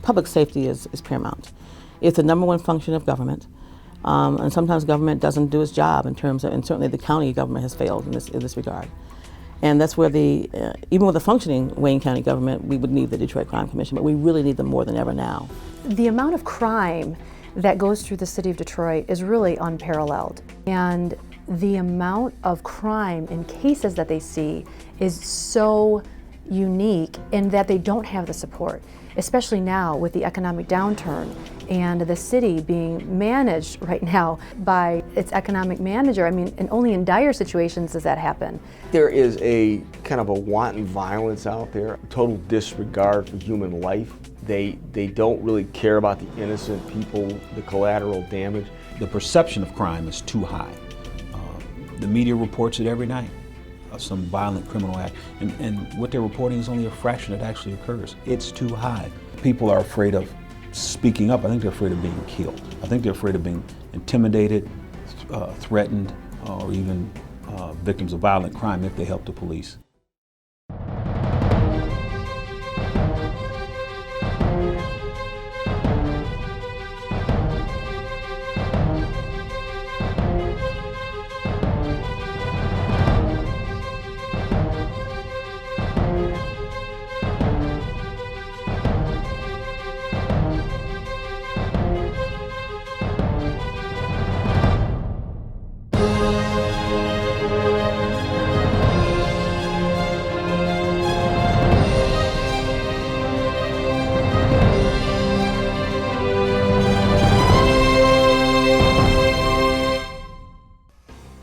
public safety is paramount. It's the number one function of government, and sometimes government doesn't do its job in terms of, and certainly the county government has failed in this regard. And that's where even with a functioning Wayne County government, we would need the Detroit Crime Commission, but we really need them more than ever now. The amount of crime that goes through the city of Detroit is really unparalleled. And the amount of crime and cases that they see is so unique in that they don't have the support, especially now with the economic downturn and the city being managed right now by its economic manager. I mean, and only in dire situations does that happen. There is a kind of a wanton violence out there, total disregard for human life. They don't really care about the innocent people, the collateral damage. The perception of crime is too high. The media reports it every night, some violent criminal act, and what they're reporting is only a fraction that actually occurs. It's too high. People are afraid of speaking up. I think they're afraid of being killed. I think they're afraid of being intimidated, threatened, or even victims of violent crime if they help the police.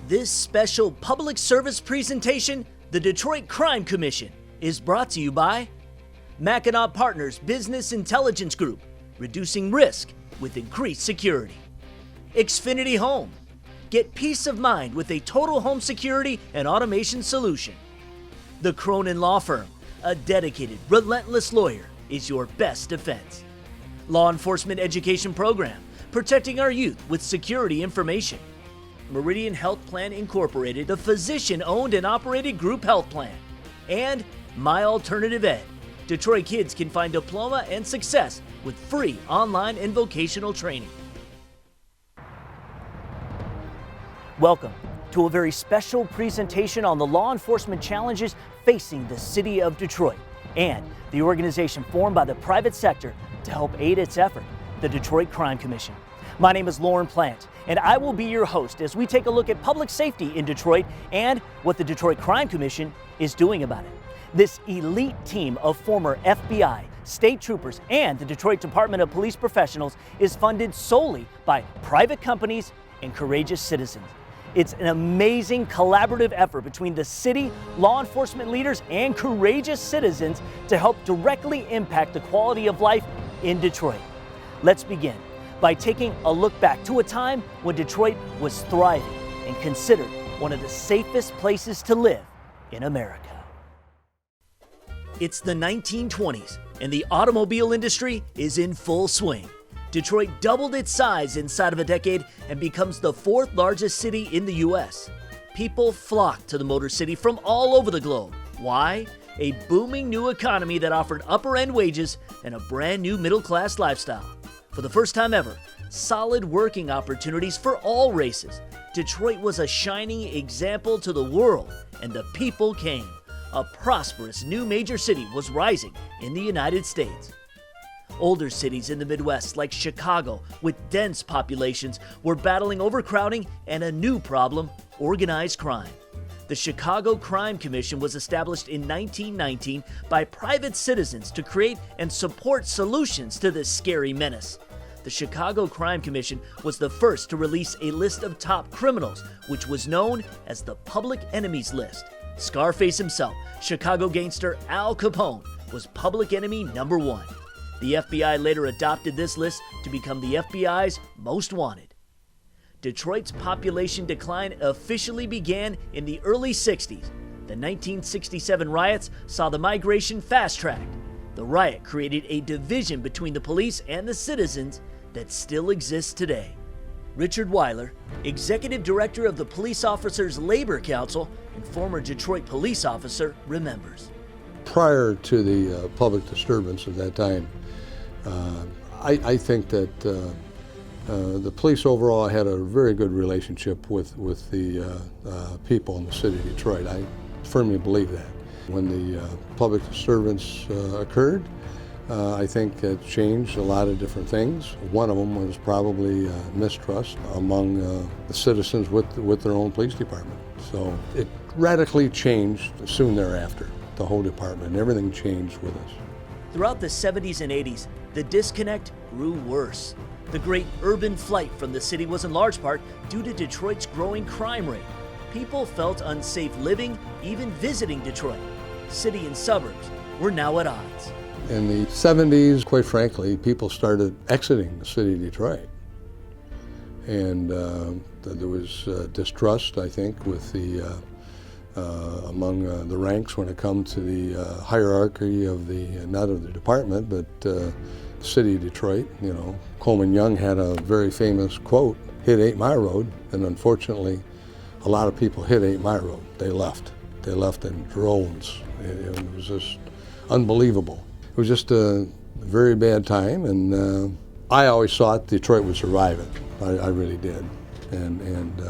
This special public service presentation, the Detroit Crime Commission, is brought to you by Mackinac Partners Business Intelligence Group, reducing risk with increased security. Xfinity Home, get peace of mind with a total home security and automation solution. The Cronin Law Firm, a dedicated, relentless lawyer, is your best defense. Law Enforcement Education Program, protecting our youth with security information. Meridian Health Plan Incorporated, the physician-owned and operated group health plan. And My Alternative Ed. Detroit kids can find diploma and success with free online and vocational training. Welcome to a very special presentation on the law enforcement challenges facing the city of Detroit and the organization formed by the private sector to help aid its effort, the Detroit Crime Commission. My name is Lauren Plant, and I will be your host as we take a look at public safety in Detroit and what the Detroit Crime Commission is doing about it. This elite team of former FBI, state troopers, and the Detroit Department of Police professionals is funded solely by private companies and courageous citizens. It's an amazing collaborative effort between the city, law enforcement leaders, and courageous citizens to help directly impact the quality of life in Detroit. Let's begin by taking a look back to a time when Detroit was thriving and considered one of the safest places to live in America. It's the 1920s, and the automobile industry is in full swing. Detroit doubled its size inside of a decade and becomes the fourth largest city in the U.S. People flocked to the Motor City from all over the globe. Why? A booming new economy that offered upper-end wages and a brand new middle-class lifestyle. For the first time ever, solid working opportunities for all races. Detroit was a shining example to the world, and the people came. A prosperous new major city was rising in the United States. Older cities in the Midwest, like Chicago, with dense populations, were battling overcrowding and a new problem, organized crime. The Chicago Crime Commission was established in 1919 by private citizens to create and support solutions to this scary menace. The Chicago Crime Commission was the first to release a list of top criminals, which was known as the Public Enemies List. Scarface himself, Chicago gangster Al Capone, was public enemy number 1. The FBI later adopted this list to become the FBI's most wanted. Detroit's population decline officially began in the early 60s. The 1967 riots saw the migration fast-tracked. The riot created a division between the police and the citizens that still exists today. Richard Weiler, Executive Director of the Police Officers Labor Council and former Detroit police officer, remembers. Prior to the public disturbance of that time, I think that the police overall had a very good relationship with the people in the city of Detroit. I firmly believe that. When the public disturbance occurred, I think it changed a lot of different things. One of them was probably mistrust among the citizens with their own police department. So it radically changed soon thereafter, the whole department. Everything changed with us. Throughout the 70s and 80s, the disconnect grew worse. The great urban flight from the city was in large part due to Detroit's growing crime rate. People felt unsafe living, even visiting Detroit. City and suburbs were now at odds. In the 70s, quite frankly, people started exiting the city of Detroit. And there was distrust, I think, with among the ranks when it comes to the hierarchy of not of the department, but the city of Detroit. You know, Coleman Young had a very famous quote, "Hit 8 Mile Road," and unfortunately, a lot of people hit 8 Mile Road. They left. They left in droves. It was just unbelievable. It was just a very bad time, and I always thought Detroit would survive it. I really did, and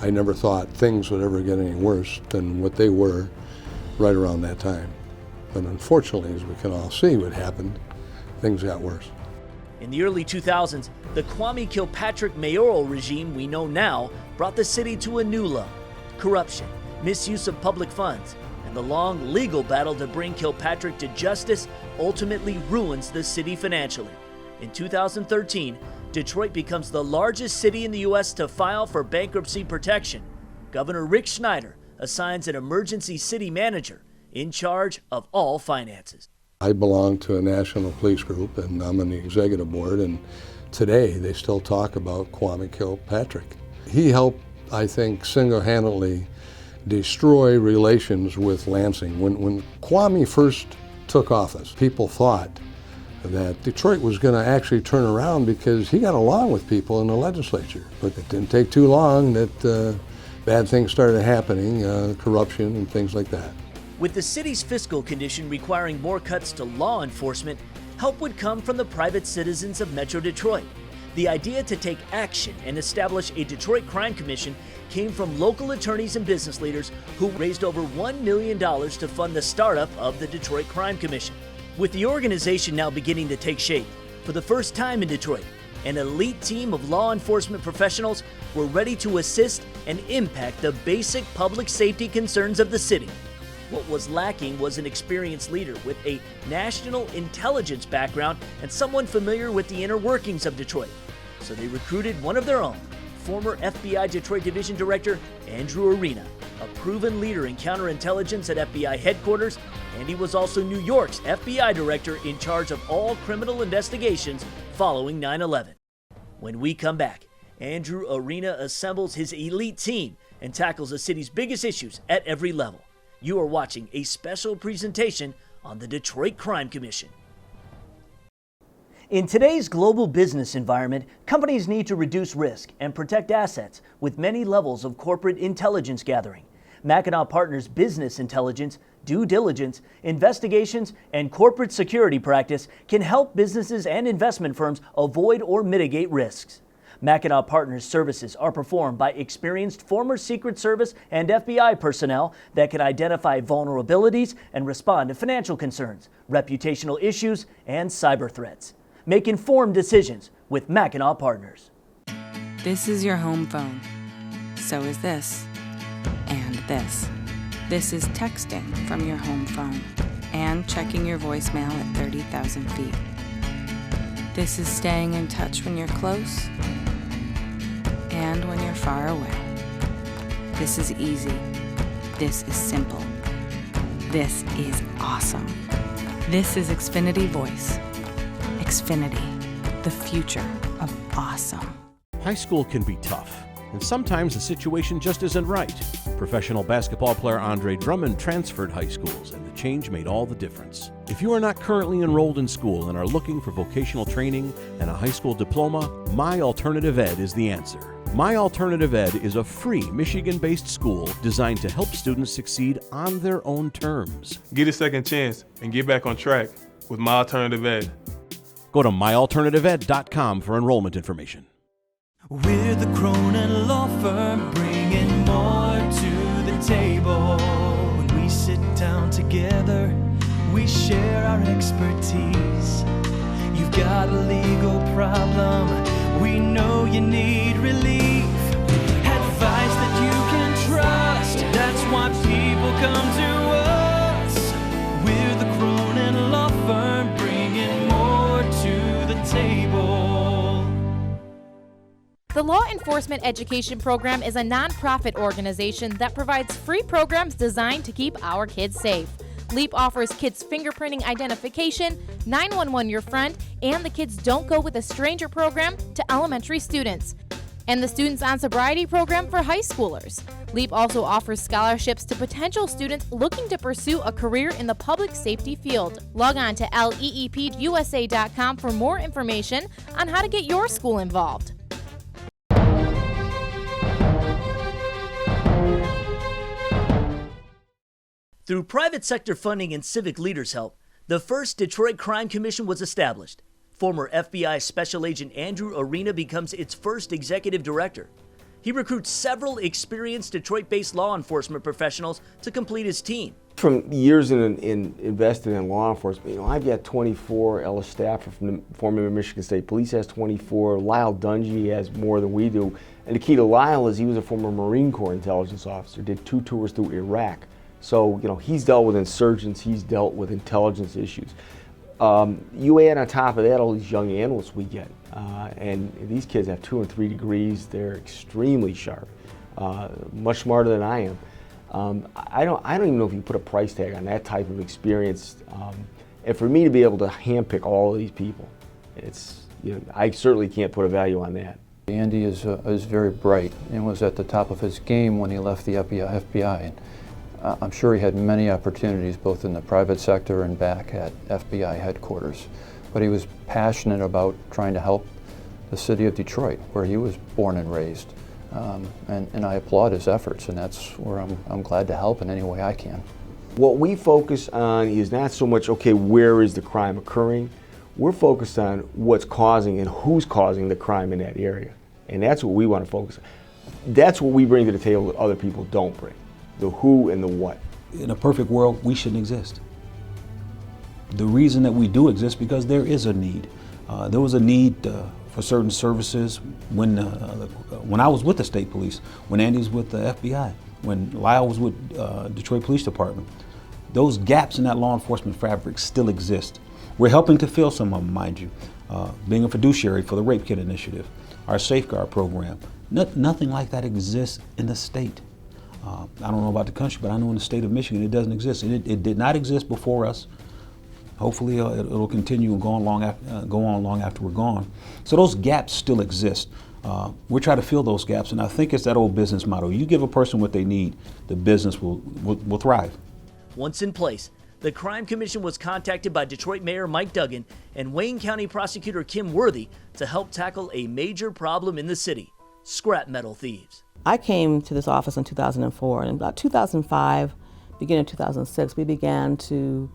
I never thought things would ever get any worse than what they were right around that time. But unfortunately, as we can all see what happened, things got worse. In the early 2000s, the Kwame Kilpatrick mayoral regime we know now brought the city to a new low. Corruption, misuse of public funds, and the long legal battle to bring Kilpatrick to justice ultimately ruins the city financially. In 2013, Detroit becomes the largest city in the U.S. to file for bankruptcy protection. Governor Rick Snyder assigns an emergency city manager in charge of all finances. I belong to a national police group, and I'm on the executive board, and today they still talk about Kwame Kilpatrick. He helped, I think, single-handedly destroy relations with Lansing. When Kwame first took office, people thought that Detroit was going to actually turn around because he got along with people in the legislature. But it didn't take too long that bad things started happening, corruption and things like that. With the city's fiscal condition requiring more cuts to law enforcement, help would come from the private citizens of Metro Detroit. The idea to take action and establish a Detroit Crime Commission came from local attorneys and business leaders who raised over $1 million to fund the startup of the Detroit Crime Commission. With the organization now beginning to take shape, for the first time in Detroit, an elite team of law enforcement professionals were ready to assist and impact the basic public safety concerns of the city. What was lacking was an experienced leader with a national intelligence background and someone familiar with the inner workings of Detroit. So they recruited one of their own, former FBI Detroit Division Director Andrew Arena, a proven leader in counterintelligence at FBI headquarters, and he was also New York's FBI Director in charge of all criminal investigations following 9/11. When we come back, Andrew Arena assembles his elite team and tackles the city's biggest issues at every level. You are watching a special presentation on the Detroit Crime Commission. In today's global business environment, companies need to reduce risk and protect assets with many levels of corporate intelligence gathering. Mackinac Partners Business Intelligence, due diligence, investigations, and corporate security practice can help businesses and investment firms avoid or mitigate risks. Mackinac Partners services are performed by experienced former Secret Service and FBI personnel that can identify vulnerabilities and respond to financial concerns, reputational issues, and cyber threats. Make informed decisions with Mackinac Partners. This is your home phone. So is this. And this. This is texting from your home phone and checking your voicemail at 30,000 feet. This is staying in touch when you're close and when you're far away. This is easy. This is simple. This is awesome. This is Xfinity Voice. Xfinity, the future of awesome. High school can be tough, and sometimes the situation just isn't right. Professional basketball player Andre Drummond transferred high schools, and the change made all the difference. If you are not currently enrolled in school and are looking for vocational training and a high school diploma, My Alternative Ed is the answer. My Alternative Ed is a free Michigan-based school designed to help students succeed on their own terms. Get a second chance and get back on track with My Alternative Ed. Go to myalternativeed.com for enrollment information. We're the Cronin Law Firm, bringing more to the table. When we sit down together, we share our expertise. You've got a legal problem, we know you need relief. Advice that you can trust, that's why people come to us. We're the Cronin Law Firm, bringing more to the table. The Law Enforcement Education Program is a nonprofit organization that provides free programs designed to keep our kids safe. LEAP offers kids fingerprinting identification, 911 Your Friend, and the Kids Don't Go With a Stranger program to elementary students, and the Students on Sobriety program for high schoolers. LEAP also offers scholarships to potential students looking to pursue a career in the public safety field. Log on to leepusa.com for more information on how to get your school involved. Through private sector funding and civic leaders' help, the first Detroit Crime Commission was established. Former FBI Special Agent Andrew Arena becomes its first executive director. He recruits several experienced Detroit-based law enforcement professionals to complete his team. From years in invested in law enforcement, I've got 24. Ellis Stafford from the former Michigan State Police has 24. Lyle Dungy has more than we do. And the key to Lyle is he was a former Marine Corps intelligence officer, did 2 tours through Iraq. So, he's dealt with insurgents, he's dealt with intelligence issues. You add on top of that all these young analysts we get, and these kids have 2 and 3 degrees. They're extremely sharp, much smarter than I am. I don't even know if you put a price tag on that type of experience. And for me to be able to handpick all of these people, I certainly can't put a value on that. Andy is very bright and was at the top of his game when he left the FBI. I'm sure he had many opportunities both in the private sector and back at FBI headquarters. But he was passionate about trying to help the city of Detroit, where he was born and raised. And I applaud his efforts, and that's where I'm glad to help in any way I can. What we focus on is not so much, okay, where is the crime occurring? We're focused on what's causing and who's causing the crime in that area. And that's what we want to focus on. That's what we bring to the table that other people don't bring. The who and the what. In a perfect world, we shouldn't exist. The reason that we do exist because there is a need. There was a need for certain services when I was with the state police, when Andy was with the FBI, when Lyle was with Detroit Police Department. Those gaps in that law enforcement fabric still exist. We're helping to fill some of them, mind you. Being a fiduciary for the Rape Kit Initiative, our Safeguard program. Nothing like that exists in the state. I don't know about the country, but I know in the state of Michigan it doesn't exist. And it did not exist before us. Hopefully it'll continue and go on long after we're gone. So those gaps still exist. We're trying to fill those gaps, and I think it's that old business model. You give a person what they need, the business will thrive. Once in place, the Crime Commission was contacted by Detroit Mayor Mike Duggan and Wayne County Prosecutor Kim Worthy to help tackle a major problem in the city: scrap metal thieves. I came to this office in 2004, and in about 2005, beginning of 2006, we began to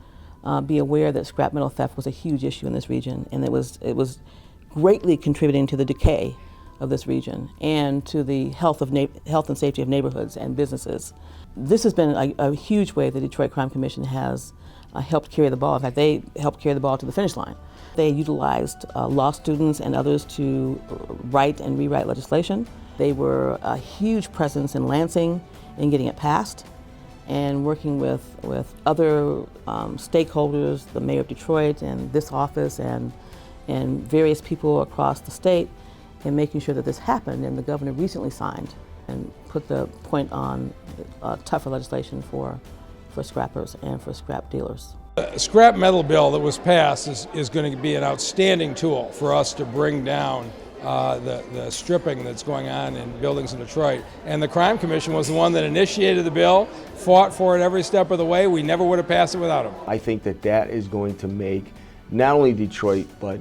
be aware that scrap metal theft was a huge issue in this region, and it was greatly contributing to the decay of this region and to the health and safety of neighborhoods and businesses. This has been a huge way the Detroit Crime Commission has helped carry the ball. In fact, they helped carry the ball to the finish line. They utilized law students and others to write and rewrite legislation. They were a huge presence in Lansing in getting it passed, and working with other stakeholders, the mayor of Detroit and this office and various people across the state, in making sure that this happened. And the governor recently signed and put the point on tougher legislation for scrappers and for scrap dealers. The scrap metal bill that was passed is going to be an outstanding tool for us to bring down the stripping that's going on in buildings in Detroit. And the Crime Commission was the one that initiated the bill, fought for it every step of the way. We never would have passed it without them. I think that is going to make not only Detroit, but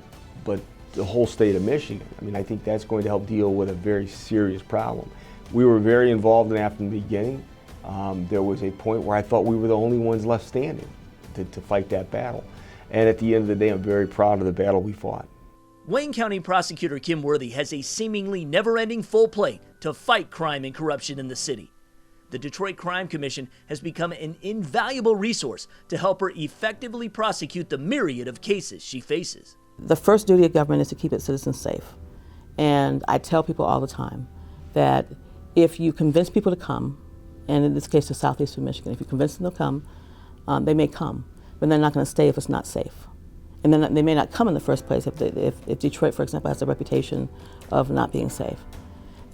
the whole state of Michigan. I mean, I think that's going to help deal with a very serious problem. We were very involved in that from the beginning. There was a point where I thought we were the only ones left standing to fight that battle. And at the end of the day, I'm very proud of the battle we fought. Wayne County Prosecutor Kim Worthy has a seemingly never-ending full plate to fight crime and corruption in the city. The Detroit Crime Commission has become an invaluable resource to help her effectively prosecute the myriad of cases she faces. The first duty of government is to keep its citizens safe. And I tell people all the time that if you convince people to come, and in this case to southeastern Michigan, if you convince them to come, they may come, but they're not going to stay if it's not safe. And then they may not come in the first place if Detroit, for example, has a reputation of not being safe.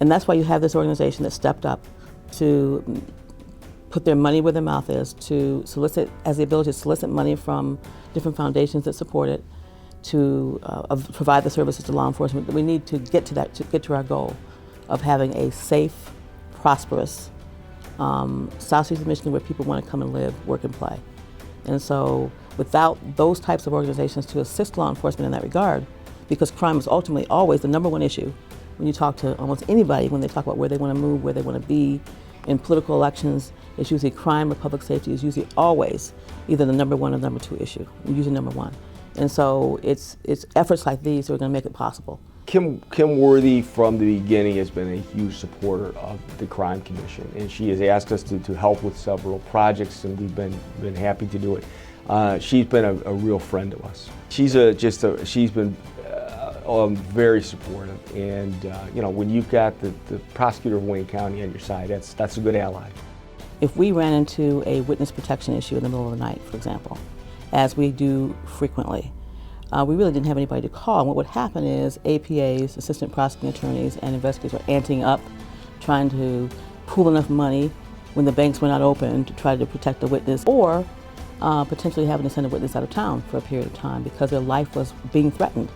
And that's why you have this organization that stepped up to put their money where their mouth is, to solicit, has the ability to solicit money from different foundations that support it, to provide the services to law enforcement. We need to get to our goal of having a safe, prosperous southeastern Michigan where people want to come and live, work, and play. And so without those types of organizations to assist law enforcement in that regard, because crime is ultimately always the number one issue when you talk to almost anybody, when they talk about where they want to move, where they want to be in political elections, it's usually crime or public safety is usually always either the number one or number two issue, usually number one. And so it's efforts like these that are going to make it possible. Kim Worthy from the beginning has been a huge supporter of the Crime Commission, and she has asked us to help with several projects, and we've been happy to do it. She's been a real friend to us. She's been very supportive, and you know, when you've got the prosecutor of Wayne County on your side, that's a good ally. If we ran into a witness protection issue in the middle of the night, for example, as we do frequently, we really didn't have anybody to call. And what would happen is APAs, assistant prosecuting attorneys, and investigators were anting up, trying to pool enough money when the banks were not open to try to protect the witness, or potentially having to send a witness out of town for a period of time because their life was being threatened.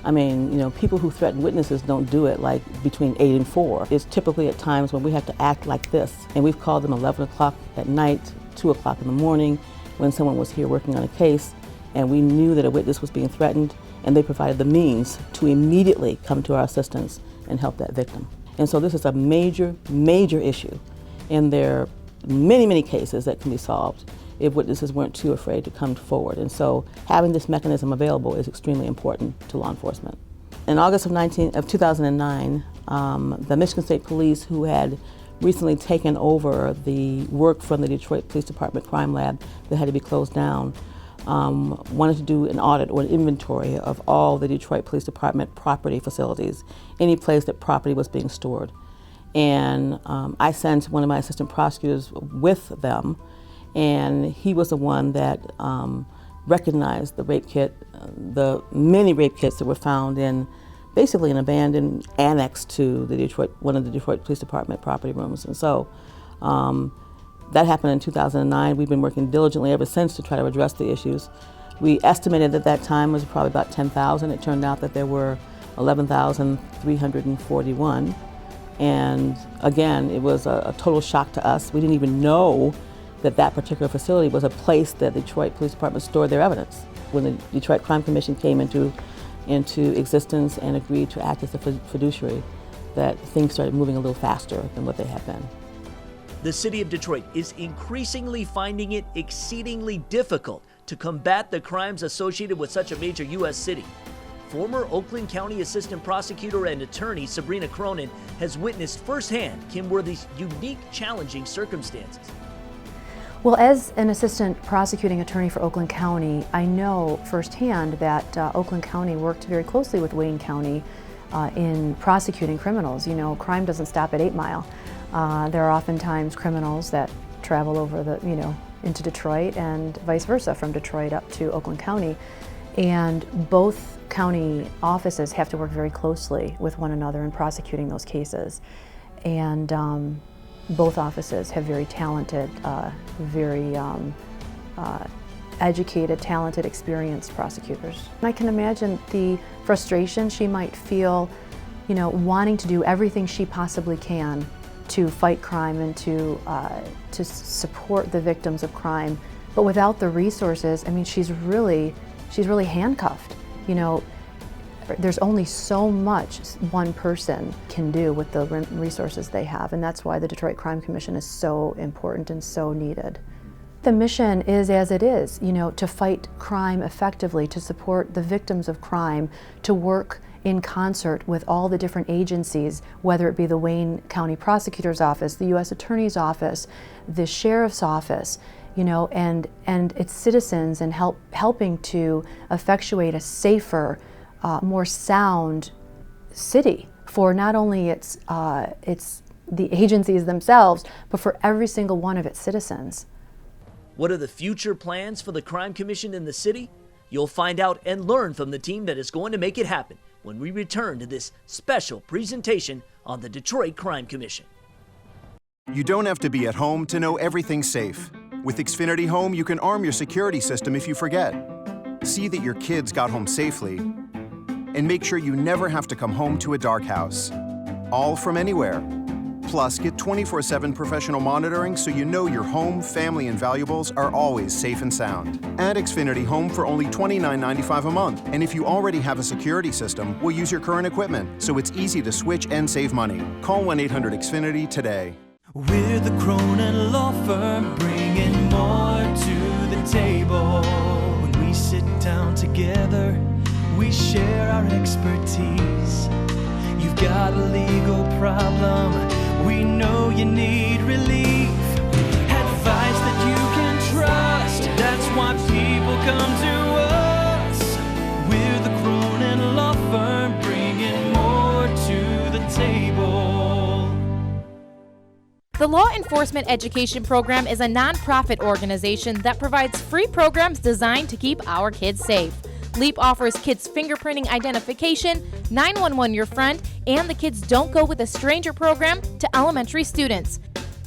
I mean, you know, people who threaten witnesses don't do it like between 8 and 4. It's typically at times when we have to act like this. And we've called them 11 o'clock at night, 2 o'clock in the morning, when someone was here working on a case, and we knew that a witness was being threatened, and they provided the means to immediately come to our assistance and help that victim. And so this is a major, major issue. And there are many, many cases that can be solved if witnesses weren't too afraid to come forward. And so having this mechanism available is extremely important to law enforcement. In August of 2009, the Michigan State Police, who had recently taken over the work from the Detroit Police Department crime lab that had to be closed down, wanted to do an audit or an inventory of all the Detroit Police Department property facilities, any place that property was being stored. And I sent one of my assistant prosecutors with them, and he was the one that recognized the rape kit, the many rape kits that were found in basically an abandoned annex to the one of the Detroit Police Department property rooms. And so that happened in 2009. We've been working diligently ever since to try to address the issues. We estimated at that time was probably about 10,000. It turned out that there were 11,341. And again, it was a total shock to us. We didn't even know that particular facility was a place that the Detroit Police Department stored their evidence. When the Detroit Crime Commission came into existence and agreed to act as a fiduciary, that things started moving a little faster than what they had been. The city of Detroit is increasingly finding it exceedingly difficult to combat the crimes associated with such a major U.S. city. Former Oakland County Assistant Prosecutor and Attorney Sabrina Cronin has witnessed firsthand Kim Worthy's unique, challenging circumstances. Well, as an assistant prosecuting attorney for Oakland County, I know firsthand that Oakland County worked very closely with Wayne County in prosecuting criminals. You know, crime doesn't stop at 8 Mile. There are oftentimes criminals that travel over into Detroit and vice versa, from Detroit up to Oakland County. And both county offices have to work very closely with one another in prosecuting those cases. And both offices have very talented, very educated, talented, experienced prosecutors. I can imagine the frustration she might feel, you know, wanting to do everything she possibly can to fight crime and to support the victims of crime, but without the resources, I mean, she's really handcuffed. You know, there's only so much one person can do with the resources they have, and that's why the Detroit Crime Commission is so important and so needed. the mission is as it is, to fight crime effectively, to support the victims of crime, to work in concert with all the different agencies, whether it be the Wayne County Prosecutor's Office, the U.S. Attorney's Office, the Sheriff's Office, and its citizens, and helping to effectuate a safer, more sound city for not only its the agencies themselves, but for every single one of its citizens. What are the future plans for the Crime Commission in the city? You'll find out and learn from the team that is going to make it happen when we return to this special presentation on the Detroit Crime Commission. You don't have to be at home to know everything's safe. With Xfinity Home, you can arm your security system if you forget. See that your kids got home safely, and make sure you never have to come home to a dark house. All from anywhere. Plus, get 24/7 professional monitoring so you know your home, family, and valuables are always safe and sound. Add Xfinity Home for only $29.95 a month. And if you already have a security system, we'll use your current equipment, so it's easy to switch and save money. Call 1-800-XFINITY today. We're the Cronin Law Firm, bringing more to the table. When we sit down together, we share our expertise. You've got a legal problem, we know you need relief. Advice that you can trust, that's why people come to us. We're the Cronin Law Firm, bringing more to the table. The Law Enforcement Education Program is a nonprofit organization that provides free programs designed to keep our kids safe. LEAP offers kids fingerprinting identification, 911 Your Friend, and the Kids Don't Go With a Stranger program to elementary students,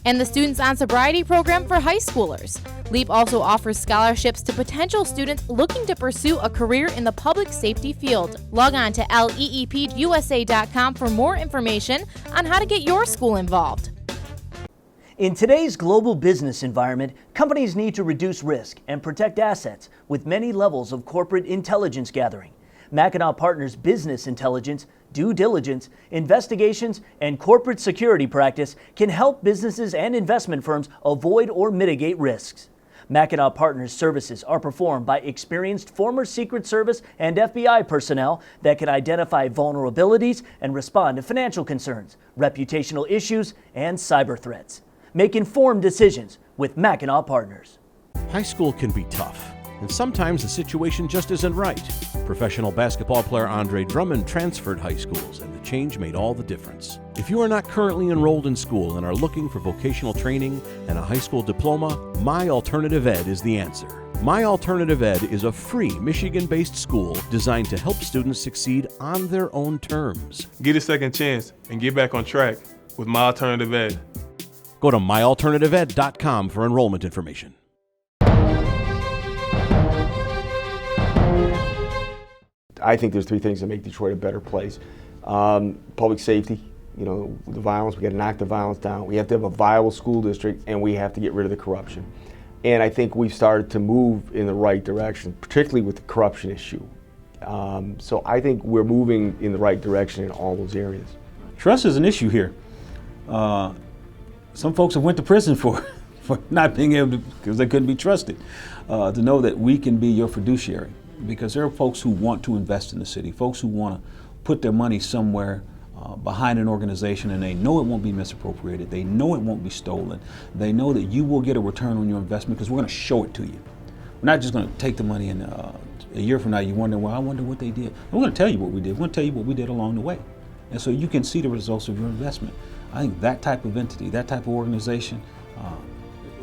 and the Students on Sobriety program for high schoolers. LEAP also offers scholarships to potential students looking to pursue a career in the public safety field. Log on to leepusa.com for more information on how to get your school involved. In today's global business environment, companies need to reduce risk and protect assets with many levels of corporate intelligence gathering. Mackinac Partners Business Intelligence, due diligence, investigations, and corporate security practice can help businesses and investment firms avoid or mitigate risks. Mackinac Partners services are performed by experienced former Secret Service and FBI personnel that can identify vulnerabilities and respond to financial concerns, reputational issues, and cyber threats. Make informed decisions with Mackinac Partners. High school can be tough, and sometimes the situation just isn't right. Professional basketball player Andre Drummond transferred high schools, and the change made all the difference. If you are not currently enrolled in school and are looking for vocational training and a high school diploma, My Alternative Ed is the answer. My Alternative Ed is a free Michigan-based school designed to help students succeed on their own terms. Get a second chance and get back on track with My Alternative Ed. Go to myalternativeed.com for enrollment information. I think there's three things that make Detroit a better place. Public safety, the violence, we got to knock the violence down. We have to have a viable school district, and we have to get rid of the corruption. And I think we've started to move in the right direction, particularly with the corruption issue. So I think we're moving in the right direction in all those areas. Trust is an issue here. Some folks have went to prison for not being able to, because they couldn't be trusted, to know that we can be your fiduciary. Because there are folks who want to invest in the city, folks who want to put their money somewhere behind an organization, and they know it won't be misappropriated, they know it won't be stolen, they know that you will get a return on your investment because we're going to show it to you. We're not just going to take the money and a year from now you wonder, well, I wonder what they did. We're going to tell you what we did. We're going to tell you what we did along the way. And so you can see the results of your investment. I think that type of entity, that type of organization,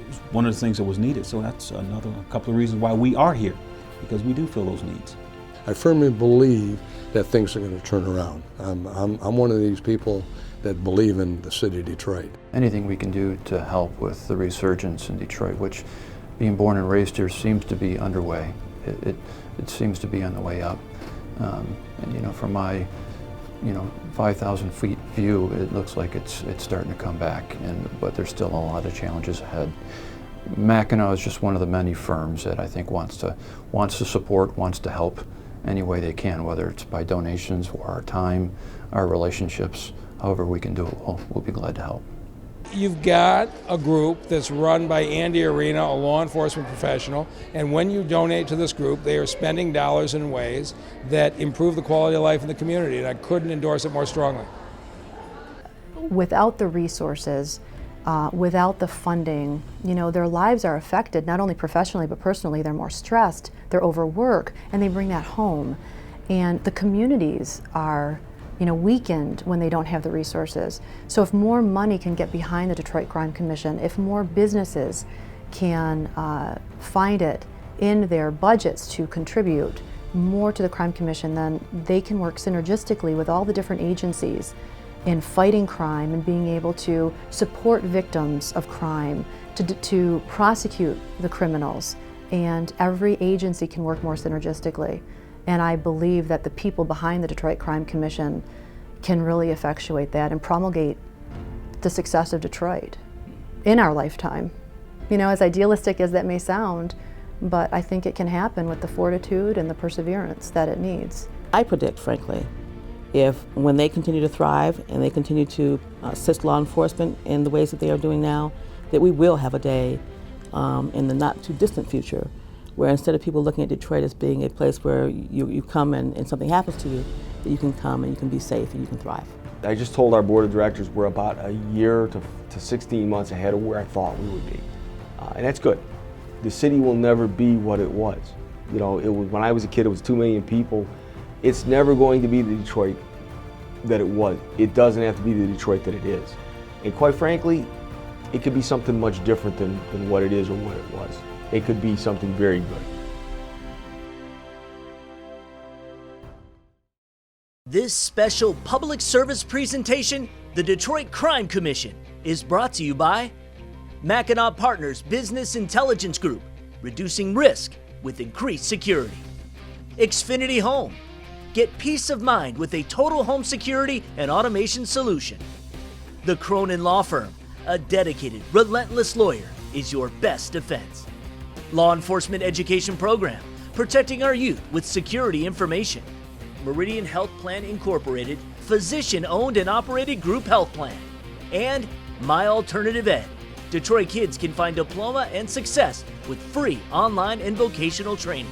is one of the things that was needed. So that's another couple of reasons why we are here, because we do fill those needs. I firmly believe that things are going to turn around. I'm one of these people that believe in the city of Detroit. Anything we can do to help with the resurgence in Detroit, which being born and raised here seems to be underway. It seems to be on the way up. And from my 5,000 feet view, it looks like it's starting to come back, but there's still a lot of challenges ahead. Mackinac is just one of the many firms that I think wants to support, wants to help any way they can, whether it's by donations or our time, our relationships, however we can do it, we'll be glad to help. You've got a group that's run by Andy Arena, a law enforcement professional, and when you donate to this group, they are spending dollars in ways that improve the quality of life in the community, and I couldn't endorse it more strongly. Without the resources, without the funding, their lives are affected, not only professionally but personally. They're more stressed, they're overworked, and they bring that home. And the communities are weakened when they don't have the resources. So if more money can get behind the Detroit Crime Commission, if more businesses can find it in their budgets to contribute more to the Crime Commission, then they can work synergistically with all the different agencies in fighting crime and being able to support victims of crime, to prosecute the criminals, and every agency can work more synergistically. And I believe that the people behind the Detroit Crime Commission can really effectuate that and promulgate the success of Detroit in our lifetime. As idealistic as that may sound, but I think it can happen with the fortitude and the perseverance that it needs. I predict, frankly, when they continue to thrive and they continue to assist law enforcement in the ways that they are doing now, that we will have a day in the not too distant future where instead of people looking at Detroit as being a place where you come and something happens to you, that you can come and you can be safe and you can thrive. I just told our board of directors we're about a year to 16 months ahead of where I thought we would be. And that's good. The city will never be what it was. When I was a kid, it was 2 million people. It's never going to be the Detroit that it was. It doesn't have to be the Detroit that it is. And quite frankly, it could be something much different than what it is or what it was. It could be something very good. This special public service presentation, the Detroit Crime Commission, is brought to you by Mackinac Partners Business Intelligence Group, reducing risk with increased security. Xfinity Home, get peace of mind with a total home security and automation solution. The Cronin Law Firm, a dedicated, relentless lawyer, is your best defense. Law Enforcement Education Program, protecting our youth with security information. Meridian Health Plan Incorporated, physician-owned and operated group health plan. And My Alternative Ed, Detroit kids can find diploma and success with free online and vocational training.